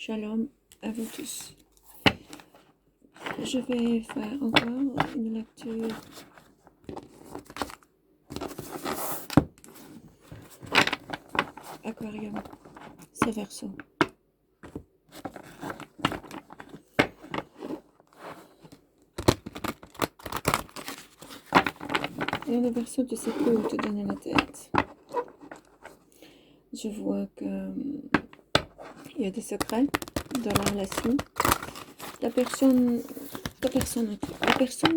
Shalom à vous tous. Je vais faire encore une lecture Aquarium, ce verso. Il y a le verso de ce peut te donner la tête. Je vois que il y a des secrets dans la relation. La personne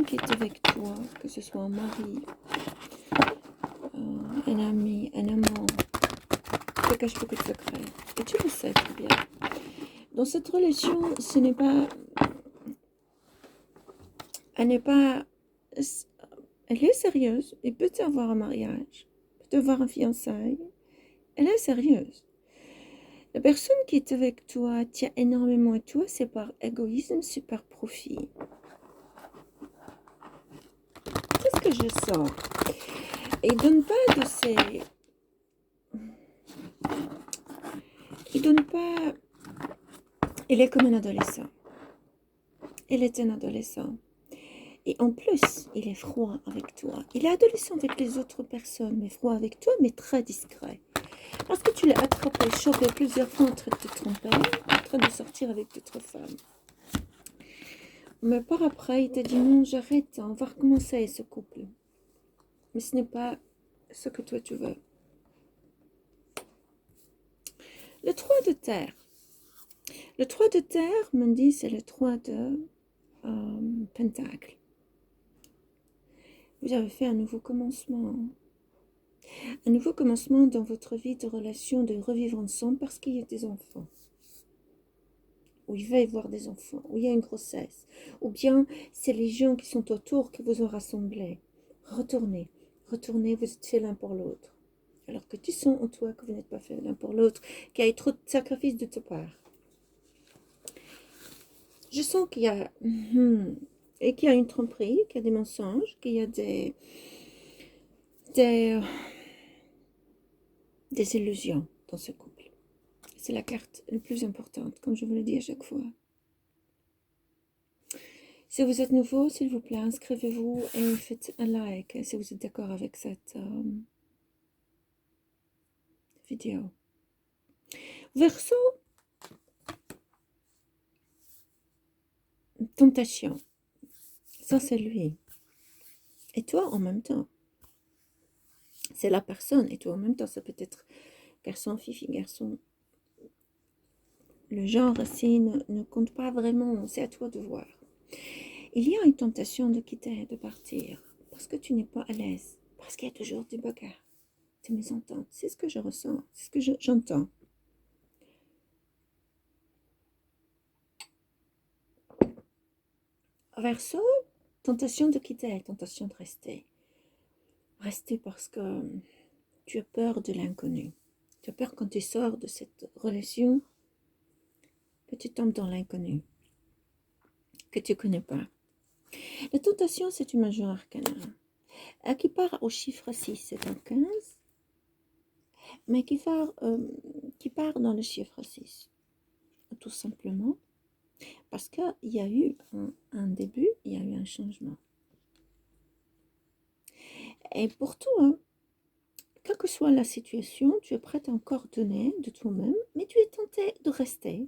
qui est avec toi, que ce soit un mari, un ami, un amant, te cache beaucoup de secrets. Et tu le sais très bien. Dans cette relation, elle est sérieuse. Il peut y avoir un mariage, il peut y avoir un fiançailles. Elle est sérieuse. La personne qui est avec toi tient énormément à toi, c'est par égoïsme, c'est par profit. Qu'est-ce que je sens? Il donne pas de ses... Il donne pas... Il est comme un adolescent. Il est un adolescent. Et en plus, il est froid avec toi. Il est adolescent avec les autres personnes, mais froid avec toi, mais très discret. Parce que tu l'as attrapé, chopé plusieurs fois en train de te tromper, en train de sortir avec d'autres femmes. Mais par après, il t'a dit non, j'arrête, on va recommencer ce couple. Mais ce n'est pas ce que toi tu veux. Le 3 de terre. Le 3 de terre, me dit, c'est le 3 de pentacle. Vous avez fait un nouveau commencement. Un nouveau commencement dans votre vie de relation, de revivre ensemble parce qu'il y a des enfants. Ou il va y avoir des enfants, ou il y a une grossesse. Ou bien c'est les gens qui sont autour qui vous ont rassemblés. Retournez, vous êtes faits l'un pour l'autre. Alors que tu sens en toi que vous n'êtes pas faits l'un pour l'autre, qu'il y a trop de sacrifices de ta part. Je sens qu'il y a... et qu'il y a une tromperie, qu'il y a des mensonges, qu'il y a des illusions dans ce couple. C'est la carte la plus importante, comme je vous le dis à chaque fois. Si vous êtes nouveau, s'il vous plaît, inscrivez-vous et faites un like si vous êtes d'accord avec cette vidéo. Verseau, tentation. Ça, c'est lui. Et toi, en même temps. C'est la personne. Et toi, en même temps, ça peut être garçon, fille, garçon. Le genre ici ne compte pas vraiment. C'est à toi de voir. Il y a une tentation de quitter, de partir. Parce que tu n'es pas à l'aise. Parce qu'il y a toujours des bagarres, des mésententes. C'est ce que je ressens. C'est ce que j'entends. Verseau, tentation de quitter, tentation de rester. Rester parce que tu as peur de l'inconnu. Tu as peur quand tu sors de cette relation que tu tombes dans l'inconnu, que tu ne connais pas. La tentation, c'est une majeure arcana qui part au chiffre 6, c'est un 15, mais qui part dans le chiffre 6, tout simplement parce qu'il y a eu un début, il y a eu un changement. Et pour toi, quelle que soit la situation, tu es prête à encore donner de toi-même, mais tu es tenté de rester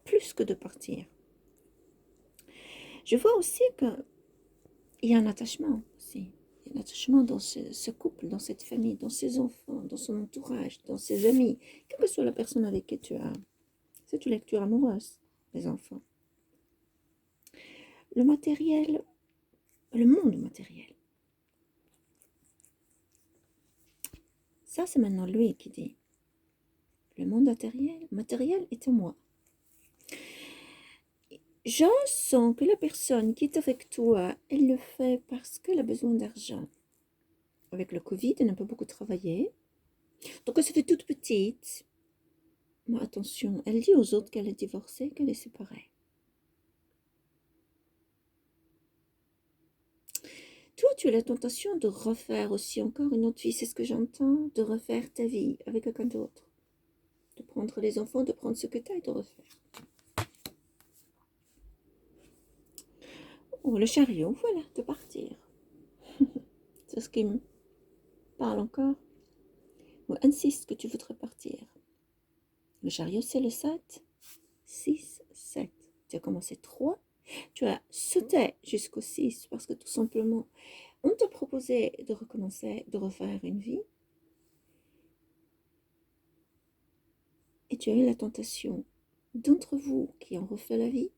plus que de partir. Je vois aussi qu'il y a un attachement aussi. Il y a un attachement dans ce couple, dans cette famille, dans ses enfants, dans son entourage, dans ses amis, quelle que soit la personne avec qui tu as. C'est une lecture amoureuse, les enfants. Le matériel, le monde matériel. Ça, c'est maintenant lui qui dit. Le monde matériel est à moi. Je sens que la personne qui est avec toi, elle le fait parce qu'elle a besoin d'argent. Avec le Covid, elle n'a pas beaucoup travaillé. Donc, elle se fait toute petite. Mais attention, elle dit aux autres qu'elle est divorcée, qu'elle est séparée. Toi, tu as la tentation de refaire aussi encore une autre vie. C'est ce que j'entends, de refaire ta vie avec quelqu'un d'autre. De prendre les enfants, de prendre ce que tu as et de refaire. Oh, le chariot, voilà, de partir. C'est ce qui me parle encore. Ou insiste que tu voudrais partir. Le chariot, c'est le 7. 6, 7. Tu as commencé 3. Tu as sauté jusqu'au 6 parce que tout simplement, on t'a proposé de recommencer, de refaire une vie. Et tu as eu la tentation d'entre vous qui ont refait la vie.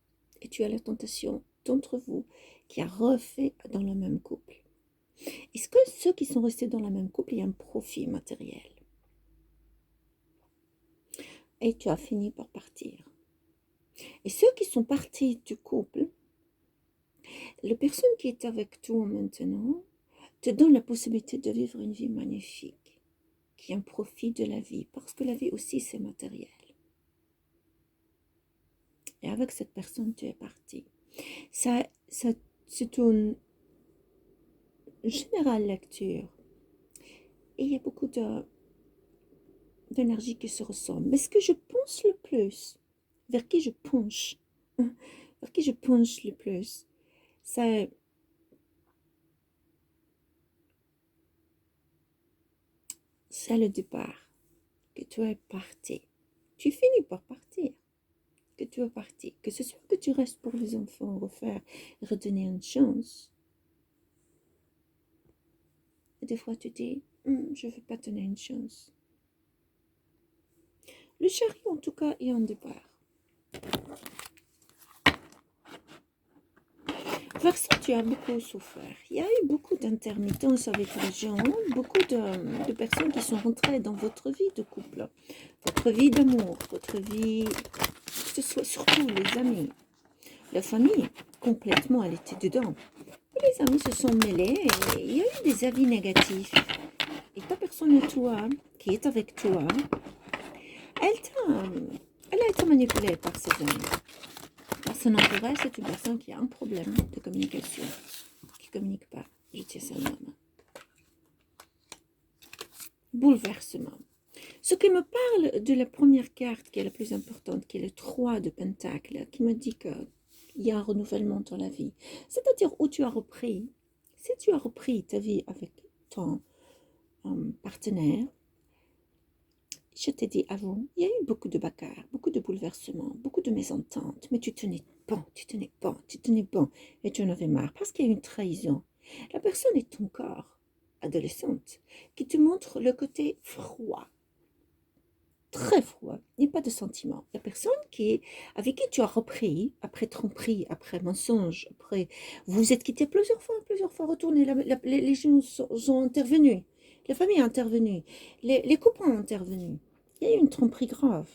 Et tu as la tentation d'entre vous qui a refait dans le même couple. Est-ce que ceux qui sont restés dans le même couple, il y a un profit matériel? Et tu as fini par partir. Et ceux qui sont partis du couple, la personne qui est avec toi maintenant te donne la possibilité de vivre une vie magnifique, qui a un profit de la vie, parce que la vie aussi c'est matériel. Et avec cette personne, tu es parti. Ça c'est une générale lecture. Et il y a beaucoup d'énergie qui se ressemble. Mais ce que je pense le plus, vers qui je penche le plus, c'est le départ, que tu es parti. Tu finis par partir, que tu es parti. Que ce soit que tu restes pour les enfants, refaire, redonner une chance. Et des fois, tu dis, je ne veux pas donner une chance. Le chariot, en tout cas, est un départ. Vers ça, tu as beaucoup souffert. Il y a eu beaucoup d'intermittence avec les gens, beaucoup de personnes qui sont rentrées dans votre vie de couple, votre vie d'amour, votre vie, que ce soit surtout les amis. La famille, complètement, elle était dedans. Et les amis se sont mêlés et il y a eu des avis négatifs. Et ta personne, toi, qui est avec toi, elle a été manipulée par ses amis. Par son entourage, c'est une personne qui a un problème de communication, qui ne communique pas. Je tiens ça à ma main. Bouleversement. Ce qui me parle de la première carte, qui est la plus importante, qui est le 3 de Pentacle, qui me dit qu'il y a un renouvellement dans la vie. C'est-à-dire où tu as repris. Si tu as repris ta vie avec ton partenaire, je t'ai dit avant, il y a eu beaucoup de bagarres, beaucoup de bouleversements, beaucoup de mésententes, mais tu tenais bon, et tu en avais marre parce qu'il y a une trahison. La personne est ton corps, adolescente, qui te montre le côté froid, très froid, il n'y a pas de sentiment. La personne avec qui tu as repris, après tromperie, après mensonge, après vous vous êtes quittés plusieurs fois retourné, les gens ont intervenu, la famille a intervenu, les copains ont intervenu. Il y a eu une tromperie grave.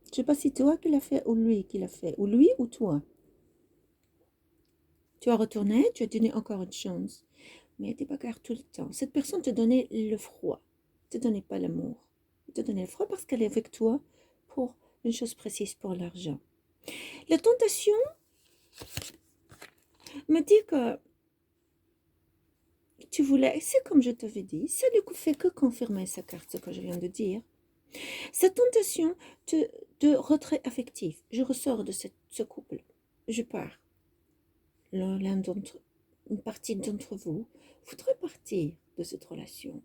Je ne sais pas si toi qui l'as fait ou lui qui l'a fait, ou lui ou toi. Tu as retourné, tu as donné encore une chance, mais il y a des bagarres tout le temps. Cette personne te donnait le froid, ne te donnait pas l'amour. Elle te donnait le froid parce qu'elle est avec toi pour une chose précise, pour l'argent. La tentation me dit que tu voulais, c'est comme je t'avais dit, ça ne fait que confirmer sa carte, ce que je viens de dire. Cette tentation de retrait affectif, je ressors de ce couple, je pars. Une partie d'entre vous voudrait partir de cette relation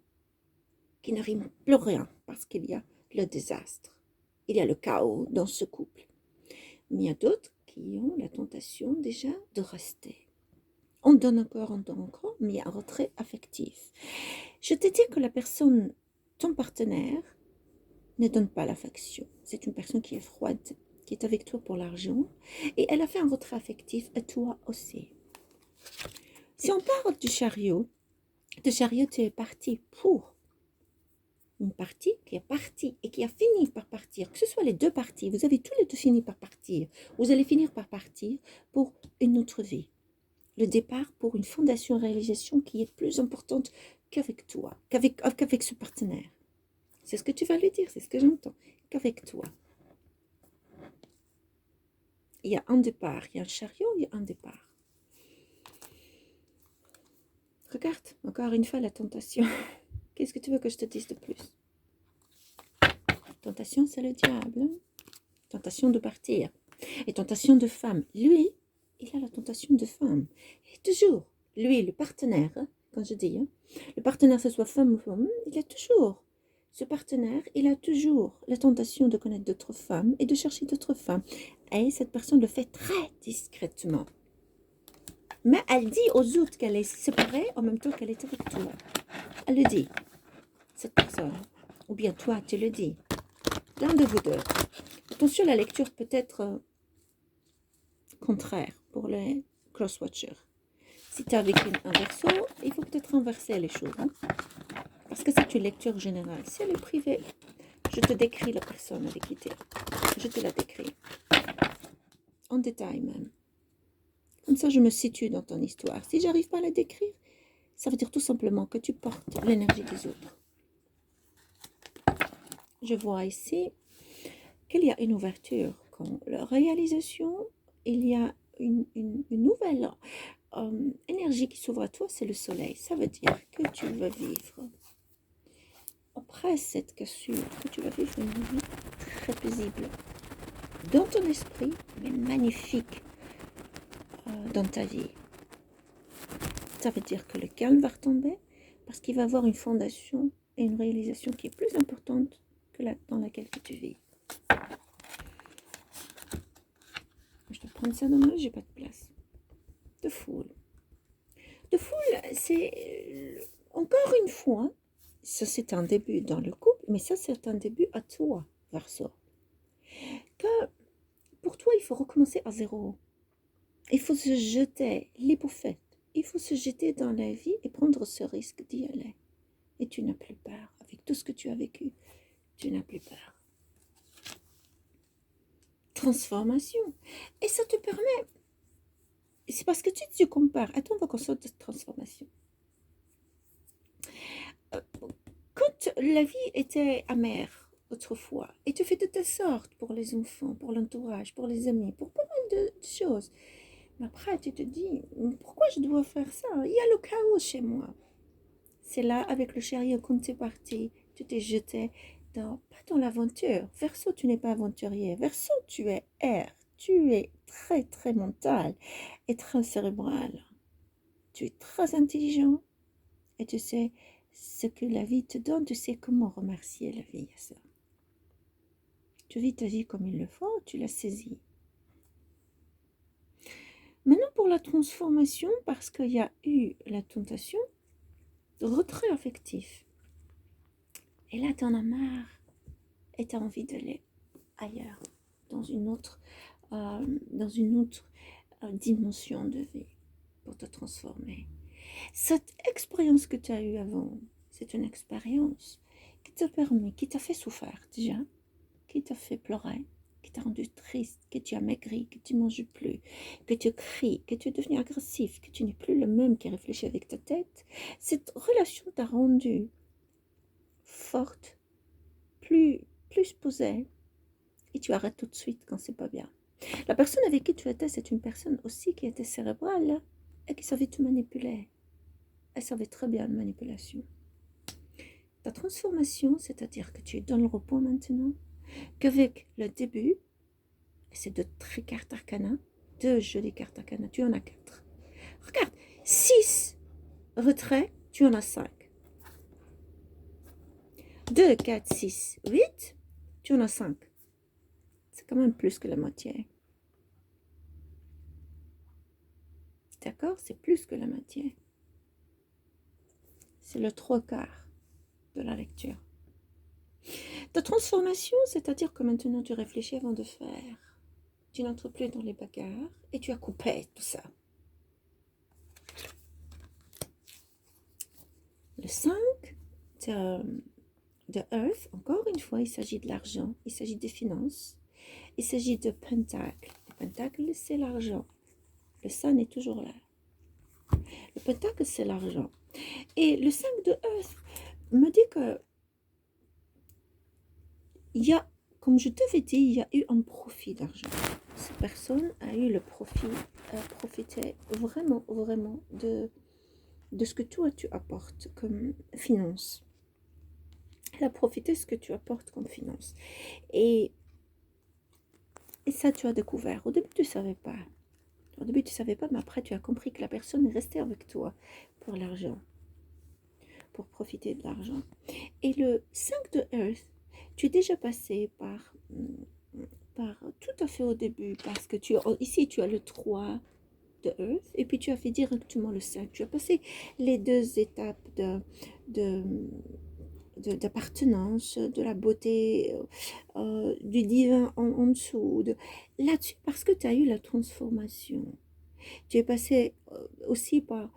qui n'arrive plus rien parce qu'il y a le désastre, il y a le chaos dans ce couple. Mais il y a d'autres qui ont la tentation déjà de rester. On donne encore, mais il y a un retrait affectif. Je te dis que la personne, ton partenaire, ne donne pas l'affection. C'est une personne qui est froide, qui est avec toi pour l'argent, et elle a fait un retrait affectif, et toi aussi. Si on parle du chariot, tu es parti pour une partie qui est partie et qui a fini par partir, que ce soit les deux parties, vous avez tous les deux fini par partir, vous allez finir par partir pour une autre vie. Le départ pour une fondation, réalisation qui est plus importante qu'avec toi, qu'avec ce partenaire. C'est ce que tu vas lui dire, c'est ce que j'entends, qu'avec toi. Il y a un départ, il y a un chariot, il y a un départ. Regarde, encore une fois, la tentation. Qu'est-ce que tu veux que je te dise de plus? tentation, c'est le diable. Hein. Tentation de partir. Et tentation de femme. Lui, il a la tentation de femme. Et toujours, lui, le partenaire, hein, quand je dis, hein, le partenaire, que ce soit femme ou homme, il a toujours, ce partenaire, il a toujours la tentation de connaître d'autres femmes et de chercher d'autres femmes. Et cette personne le fait très discrètement. Mais elle dit aux autres qu'elle est séparée en même temps qu'elle est avec toi. Elle le dit, cette personne. Ou bien toi, tu le dis. L'un de vous deux. Attention, la lecture peut être contraire pour les cross-watchers. Si tu as avec un verso, il faut peut-être renverser les choses. Hein? Parce que c'est une lecture générale. Si elle est privée, je te décris la personne avec qui tu es. Je te la décris. En détail même. Comme ça, je me situe dans ton histoire. Si j'arrive pas à la décrire, ça veut dire tout simplement que tu portes l'énergie des autres. Je vois ici qu'il y a une ouverture. Quand la réalisation, il y a une nouvelle énergie qui s'ouvre à toi, c'est le soleil. Ça veut dire que tu vas vivre, après cette cassure, que tu vas vivre une vie très paisible dans ton esprit, mais magnifique dans ta vie. Ça veut dire que le calme va retomber parce qu'il va avoir une fondation et une réalisation qui est plus importante que dans laquelle tu vis. Je dois prendre ça dans ma main, j'ai pas de place. De foule. De foule, c'est encore une fois, ça c'est un début dans le couple, mais ça c'est un début à toi, Verseau. Que pour toi, il faut recommencer à zéro. Il faut se jeter l'hypophète. Il faut se jeter dans la vie et prendre ce risque d'y aller. Et tu n'as plus peur. Avec tout ce que tu as vécu, tu n'as plus peur. Transformation. Et ça te permet... C'est parce que tu te compares. Attends, on va qu'on sorte de transformation. Quand la vie était amère autrefois, et tu fais de telle sorte pour les enfants, pour l'entourage, pour les amis, pour pas mal de choses, mais après tu te dis, pourquoi je dois faire ça? Il y a le chaos chez moi. C'est là, avec le chariot, quand tu es parti, tu t'es jeté pas dans l'aventure. Verseau, tu n'es pas aventurier. Verseau, tu es air. Tu es très, très mental et très cérébral. Tu es très intelligent et tu sais ce que la vie te donne. Tu sais comment remercier la vie à ça. Tu vis ta vie comme il le faut, tu la saisis. Maintenant, pour la transformation, parce qu'il y a eu la tentation, retrait affectif. Et là, tu en as marre et tu as envie d'aller ailleurs, dans une autre dimension de vie pour te transformer. Cette expérience que tu as eue avant, c'est une expérience qui t'a permis, qui t'a fait souffrir déjà, qui t'a fait pleurer, qui t'a rendu triste, que tu as maigri, que tu ne manges plus, que tu cries, que tu es devenu agressif, que tu n'es plus le même qui réfléchit avec ta tête. Cette relation t'a rendu forte, plus posée, et tu arrêtes tout de suite quand c'est pas bien. La personne avec qui tu étais, c'est une personne aussi qui était cérébrale et qui savait te manipuler. Elle savait très bien la manipulation. Ta transformation, c'est-à-dire que tu es dans le repos maintenant, qu'avec le début, c'est de très cartes arcana, 2 jolies cartes arcana, tu en as 4. Regarde, 6 retraits, tu en as 5. 2, 4, 6, 8, tu en as 5. C'est quand même plus que la moitié. D'accord? C'est plus que la moitié. C'est le 3/4 de la lecture. Ta transformation, c'est-à-dire que maintenant tu réfléchis avant de faire. Tu n'entres plus dans les bagarres et tu as coupé tout ça. Le 5 de Earth, encore une fois, il s'agit de l'argent, il s'agit des finances, il s'agit de Pentacle. Le Pentacle, c'est l'argent. Le Sun est toujours là. Le Pentacle, c'est l'argent. Et le 5 de Earth me dit que il y a, comme je t'avais dit, il y a eu un profit d'argent. Cette personne a eu le profit, a profité vraiment, vraiment de ce que toi tu apportes comme finance. Elle a profité de ce que tu apportes comme finance. Et ça, tu as découvert. Au début, tu ne savais pas. Au début, tu ne savais pas, mais après, tu as compris que la personne est restée avec toi pour l'argent, pour profiter de l'argent. Et le 5 de Earth, tu es déjà passé par tout à fait au début, parce que ici, tu as le 3 de Earth, et puis tu as fait directement le 5. Tu as passé les deux étapes de d'appartenance, de la beauté, du divin en dessous, là-dessus, parce que tu as eu la transformation. Tu es passé aussi par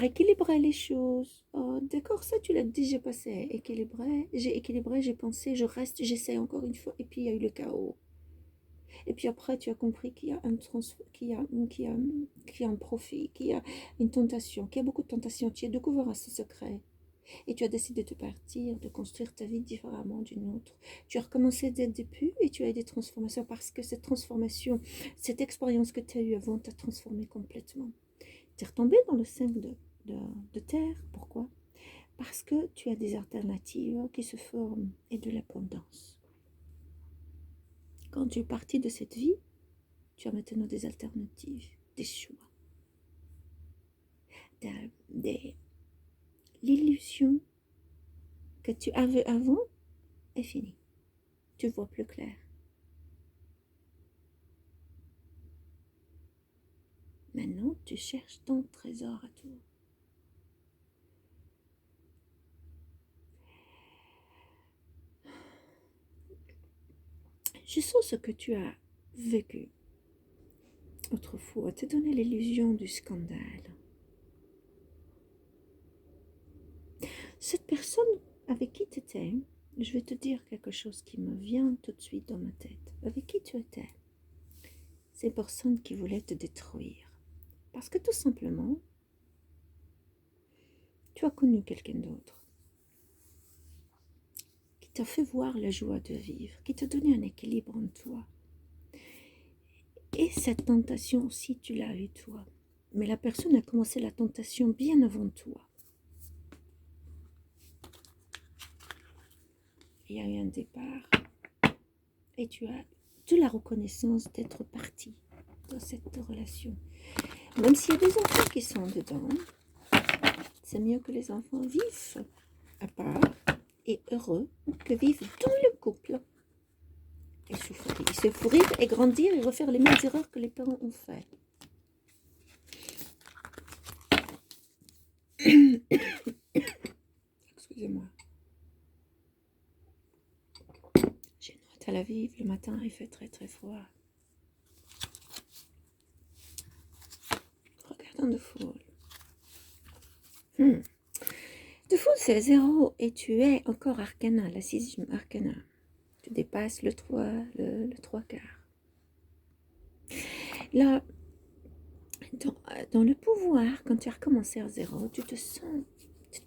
équilibrer les choses. D'accord, ça tu l'as déjà passé. Équilibré, j'ai pensé, je reste, j'essaie encore une fois, et puis il y a eu le chaos. Et puis après, tu as compris qu'il y a qu'il y a un profit, qu'il y a une tentation, qu'il y a beaucoup de tentations. Tu as découvert ce secret. Et tu as décidé de partir, de construire ta vie différemment d'une autre. Tu as recommencé dès le début et tu as eu des transformations parce que cette transformation, cette expérience que tu as eue avant t'a transformé complètement. Tu es retombé dans le 5 de terre. Pourquoi? Parce que tu as des alternatives qui se forment et de l'abondance. Quand tu es parti de cette vie, tu as maintenant des alternatives, des choix. L'illusion que tu avais avant est finie. Tu vois plus clair. Maintenant, tu cherches ton trésor à toi. Je sens ce que tu as vécu autrefois, te donner l'illusion du scandale. Cette personne avec qui tu étais, je vais te dire quelque chose qui me vient tout de suite dans ma tête. Avec qui tu étais, c'est une personne qui voulait te détruire. Parce que tout simplement, tu as connu quelqu'un d'autre qui t'a fait voir la joie de vivre, qui t'a donné un équilibre en toi. Et cette tentation aussi, tu l'as eue toi. Mais la personne a commencé la tentation bien avant toi. Il y a eu un départ. Et tu as de la reconnaissance d'être parti dans cette relation. Même s'il y a des enfants qui sont dedans, c'est mieux que les enfants vivent à part et heureux que vivent dans le couple et souffrir et grandir et refaire les mêmes erreurs que les parents ont fait. Excusez-moi. J'ai une hâte à la vivre. Le matin, il fait très très froid. Regardons de foule. De foule, c'est 0 et tu es encore arcana, la 6e arcana. Tu dépasses le 3, le 3 quarts. Là, dans le pouvoir, quand tu as recommencé à 0, tu te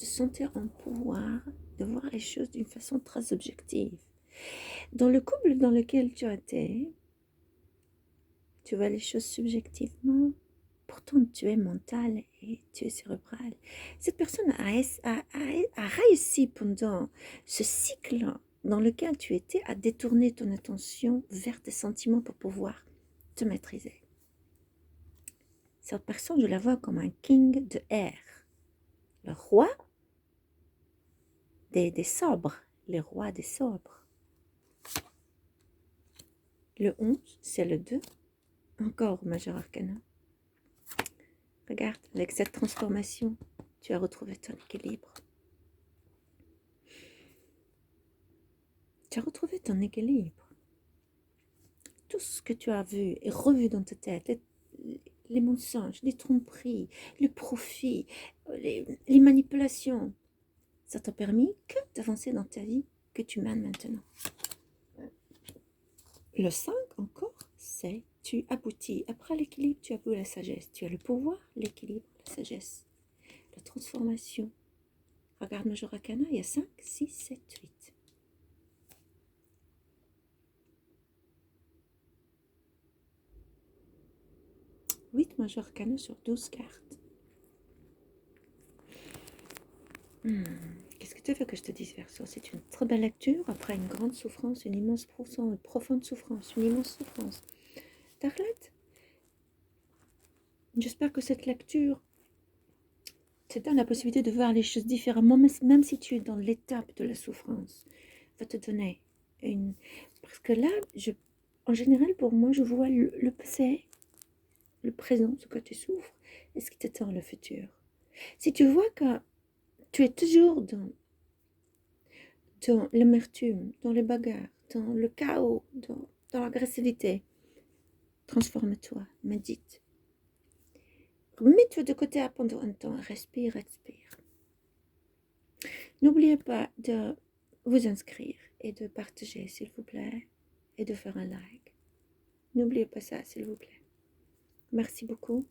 sentais en pouvoir de voir les choses d'une façon très objective. Dans le couple dans lequel tu étais, tu vois les choses subjectivement. Pourtant, tu es mental et tu es cérébral. Cette personne a réussi pendant ce cycle dans lequel tu étais à détourner ton attention vers tes sentiments pour pouvoir te maîtriser. Cette personne, je la vois comme un king de air. Le roi des sabres. Le roi des sabres. Le 11, c'est le 2. Encore majeur arcana. Regarde, avec cette transformation, tu as retrouvé ton équilibre. Tu as retrouvé ton équilibre. Tout ce que tu as vu et revu dans ta tête, les mensonges, les tromperies, le profit, les manipulations, ça t'a permis que d'avancer dans ta vie que tu mènes maintenant. Le 5 encore, c'est tu aboutis. Après l'équilibre, tu aboutis à la sagesse. Tu as le pouvoir, l'équilibre, la sagesse, la transformation. Regarde Major Arcana, il y a 5, 6, 7, 8. 8 Major Arcana sur 12 cartes. Qu'est-ce que tu veux que je te dise, Verseau? C'est une très belle lecture après une grande souffrance, une immense profonde souffrance, une immense souffrance. T'arrêtes? J'espère que cette lecture te donne la possibilité de voir les choses différemment, même si tu es dans l'étape de la souffrance. Va te donner une... Parce que là, en général, pour moi, je vois le passé, le présent, ce que tu souffres, et ce qui t'attend le futur. Si tu vois que tu es toujours dans l'amertume, dans les bagarres, dans le chaos, dans l'agressivité, transforme-toi, médite. Mets-toi de côté pendant un temps, respire, respire. N'oubliez pas de vous inscrire et de partager, s'il vous plaît, et de faire un like. N'oubliez pas ça, s'il vous plaît. Merci beaucoup.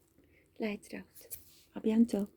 Lights out. À bientôt.